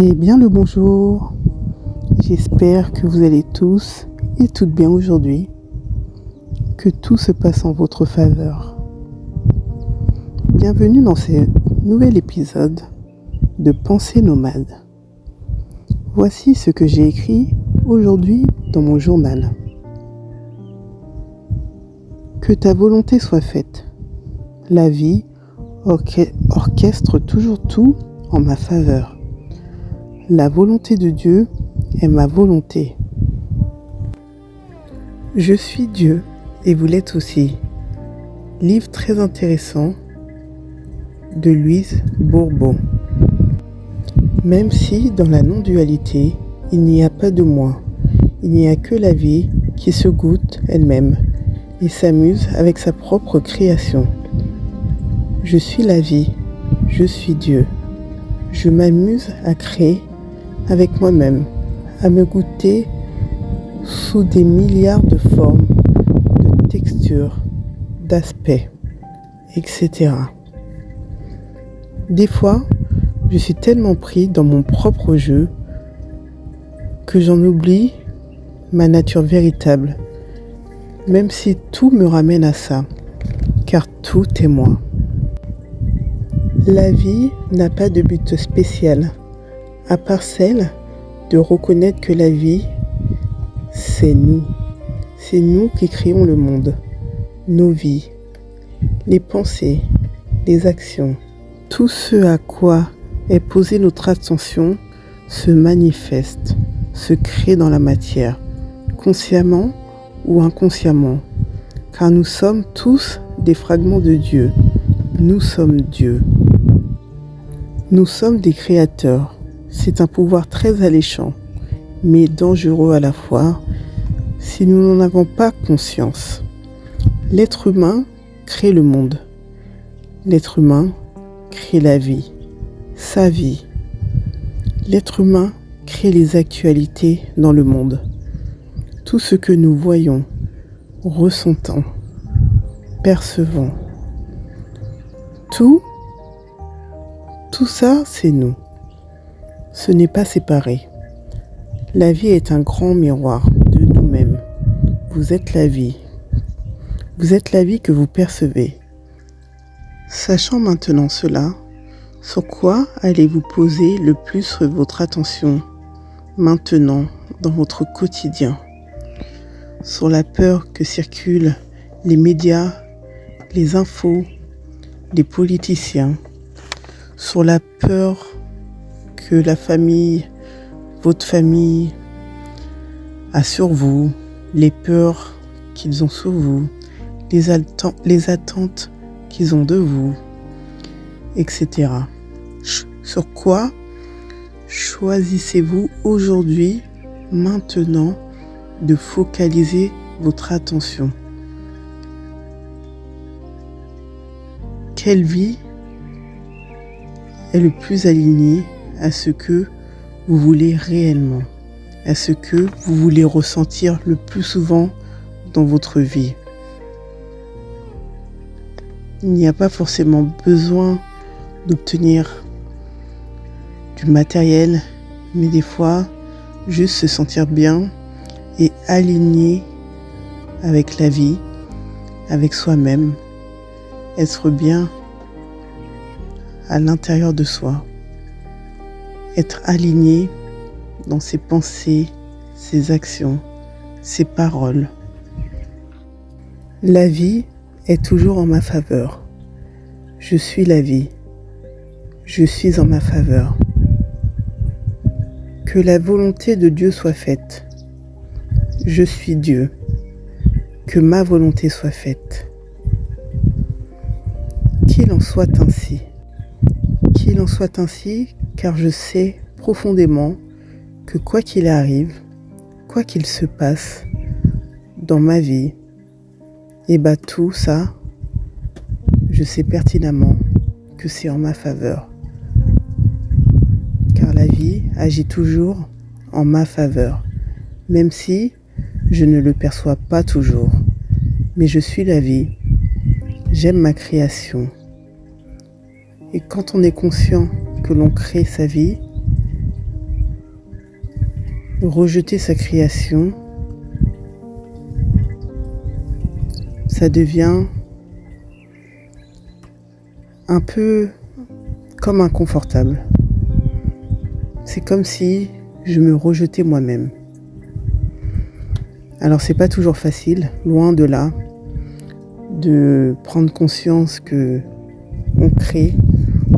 Eh bien le bonjour, j'espère que vous allez tous et toutes bien aujourd'hui, que tout se passe en votre faveur. Bienvenue dans ce nouvel épisode de Pensée nomade. Voici ce que j'ai écrit aujourd'hui dans mon journal. Que ta volonté soit faite. La vie orchestre toujours tout en ma faveur. La volonté de Dieu est ma volonté. Je suis Dieu et vous l'êtes aussi. Livre très intéressant de Louise Bourbeau. Même si dans la non-dualité, il n'y a pas de moi, il n'y a que la vie qui se goûte elle-même et s'amuse avec sa propre création. Je suis la vie, je suis Dieu. Je m'amuse à créer avec moi-même, à me goûter sous des milliards de formes, de textures, d'aspects, etc. Des fois, je suis tellement pris dans mon propre jeu que j'en oublie ma nature véritable, même si tout me ramène à ça, car tout est moi. La vie n'a pas de but spécial, à part celle de reconnaître que la vie, c'est nous. C'est nous qui créons le monde, nos vies, les pensées, les actions. Tout ce à quoi est posée notre attention se manifeste, se crée dans la matière, consciemment ou inconsciemment, car nous sommes tous des fragments de Dieu. Nous sommes Dieu. Nous sommes des créateurs. C'est un pouvoir très alléchant, mais dangereux à la fois, si nous n'en avons pas conscience. L'être humain crée le monde. L'être humain crée la vie, sa vie. L'être humain crée les actualités dans le monde. Tout ce que nous voyons, ressentons, percevons. Tout ça, c'est nous. Ce n'est pas séparé. La vie est un grand miroir de nous-mêmes. Vous êtes la vie. Vous êtes la vie que vous percevez. Sachant maintenant cela, sur quoi allez-vous poser le plus votre attention maintenant dans votre quotidien? Sur la peur que circulent les médias, les infos, les politiciens, sur la peur que la famille, votre famille a sur vous, les peurs qu'ils ont sur vous, les attentes qu'ils ont de vous, etc. Sur quoi choisissez-vous aujourd'hui, maintenant, de focaliser votre attention? Quelle vie est le plus alignée à ce que vous voulez réellement, à ce que vous voulez ressentir le plus souvent dans votre vie? Il n'y a pas forcément besoin d'obtenir du matériel, mais des fois, juste se sentir bien et aligné avec la vie, avec soi-même, être bien à l'intérieur de soi, être aligné dans ses pensées, ses actions, ses paroles. La vie est toujours en ma faveur. Je suis la vie. Je suis en ma faveur. Que la volonté de Dieu soit faite. Je suis Dieu. Que ma volonté soit faite. Qu'il en soit ainsi. Qu'il en soit ainsi, car je sais profondément que quoi qu'il arrive, quoi qu'il se passe dans ma vie, tout ça, je sais pertinemment que c'est en ma faveur. Car la vie agit toujours en ma faveur, même si je ne le perçois pas toujours. Mais je suis la vie, j'aime ma création. Et quand on est conscient que l'on crée sa vie, Rejeter sa création, ça devient un peu comme inconfortable. C'est comme si je me rejetais moi-même. Alors c'est pas toujours facile, loin de là, de prendre conscience que on crée,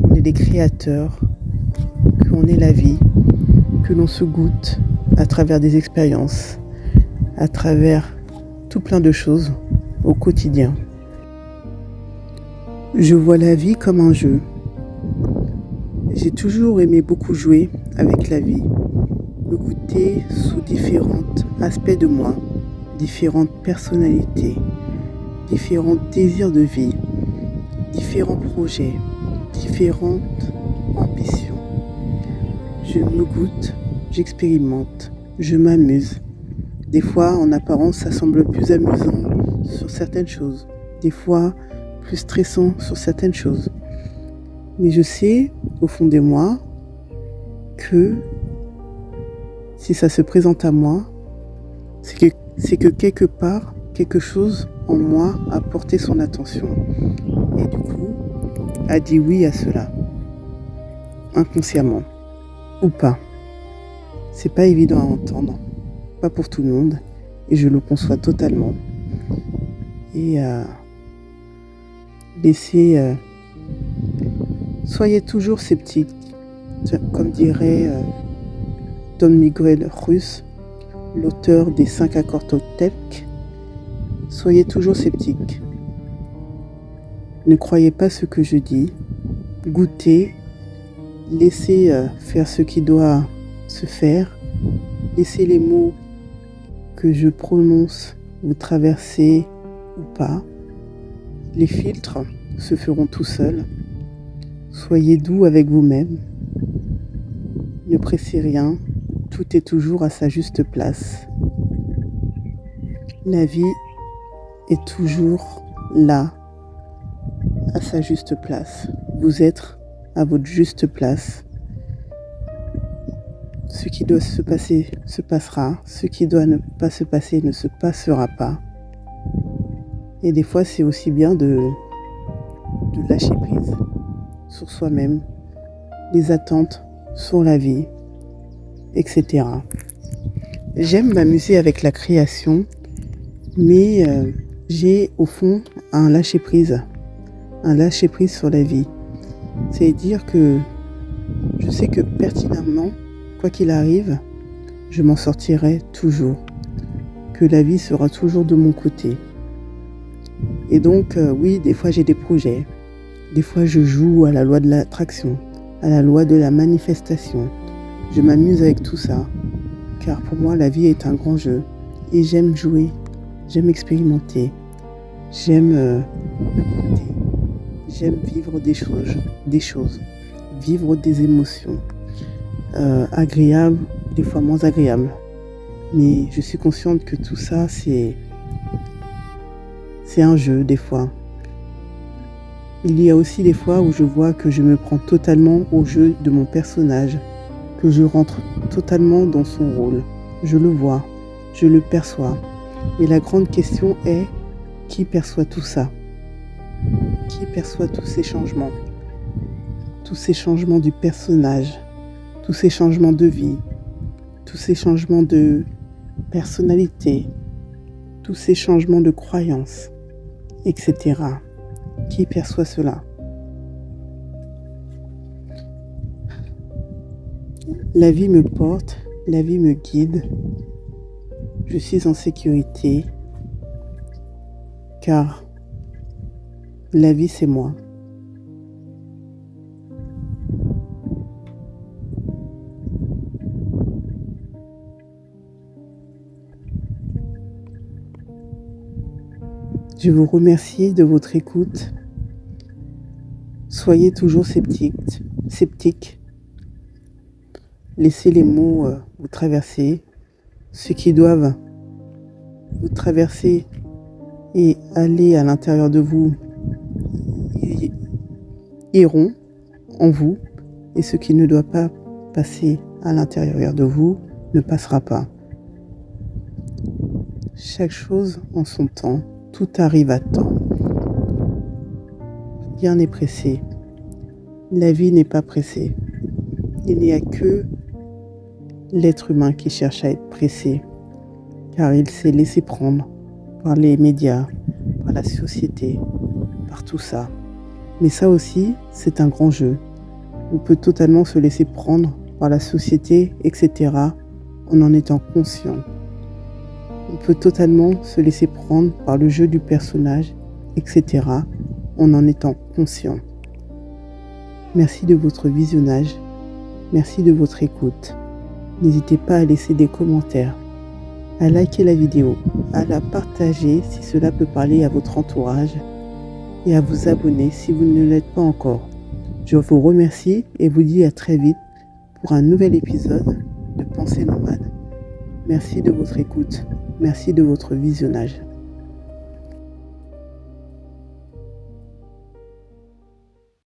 on est des créateurs, qu'on est la vie, que l'on se goûte à travers des expériences, à travers tout plein de choses au quotidien. Je vois la vie comme un jeu. J'ai toujours aimé beaucoup jouer avec la vie, me goûter sous différents aspects de moi, différentes personnalités, différents désirs de vie, différents projets, différentes ambitions. Je me goûte, j'expérimente, je m'amuse. Des fois, en apparence, ça semble plus amusant sur certaines choses. Des fois, plus stressant sur certaines choses. Mais je sais, au fond de moi, que si ça se présente à moi, c'est que quelque part, quelque chose en moi a porté son attention. Et du coup, a dit oui à cela. Inconsciemment. Ou pas. C'est pas évident à entendre. Pas pour tout le monde. Et je le conçois totalement. Et soyez toujours sceptique. Comme dirait Don Miguel Ruiz, l'auteur des 5 accords Toltec. Soyez toujours sceptique. Ne croyez pas ce que je dis. Goûtez. Laissez faire ce qui doit se faire. Laissez les mots que je prononce vous traverser ou pas. Les filtres se feront tout seuls. Soyez doux avec vous-même. Ne pressez rien. Tout est toujours à sa juste place. La vie est toujours là, à sa juste place. Vous êtes à votre juste place. Ce qui doit se passer se passera. Ce qui doit ne pas se passer ne se passera pas. Et des fois, c'est aussi bien de lâcher prise sur soi-même, les attentes sur la vie, etc. J'aime m'amuser avec la création, mais j'ai au fond un lâcher prise sur la vie. C'est-à-dire que je sais que pertinemment, quoi qu'il arrive, je m'en sortirai toujours, que la vie sera toujours de mon côté. Et donc, oui, des fois j'ai des projets, des fois je joue à la loi de l'attraction, à la loi de la manifestation. Je m'amuse avec tout ça, car pour moi la vie est un grand jeu, et j'aime jouer, j'aime expérimenter, j'aime me goûter, j'aime vivre des choses, vivre des émotions, agréables, des fois moins agréables. Mais je suis consciente que tout ça, c'est un jeu des fois. Il y a aussi des fois où je vois que je me prends totalement au jeu de mon personnage, que je rentre totalement dans son rôle. Je le vois, je le perçois. Mais la grande question est, qui perçoit tout ça? Qui perçoit tous ces changements? Tous ces changements du personnage, tous ces changements de vie, tous ces changements de personnalité, tous ces changements de croyances, etc. Qui perçoit cela? La vie me porte, la vie me guide. Je suis en sécurité, car la vie c'est moi. Je vous remercie de votre écoute. Soyez toujours sceptique. Laissez les mots vous traverser. Ceux qui doivent vous traverser et aller à l'intérieur de vous iront en vous. Et ceux qui ne doivent pas passer à l'intérieur de vous ne passera pas. Chaque chose en son temps, tout arrive à temps. Rien n'est pressé. La vie n'est pas pressée. Il n'y a que l'être humain qui cherche à être pressé, car il s'est laissé prendre par les médias, par la société, par tout ça. Mais ça aussi, c'est un grand jeu. On peut totalement se laisser prendre par la société, etc., en étant conscient. On peut totalement se laisser prendre par le jeu du personnage, etc., en étant conscient. Merci de votre visionnage. Merci de votre écoute. N'hésitez pas à laisser des commentaires, à liker la vidéo, à la partager si cela peut parler à votre entourage et à vous abonner si vous ne l'êtes pas encore. Je vous remercie et vous dis à très vite pour un nouvel épisode de Pensée Nomade. Merci de votre écoute. Merci de votre visionnage.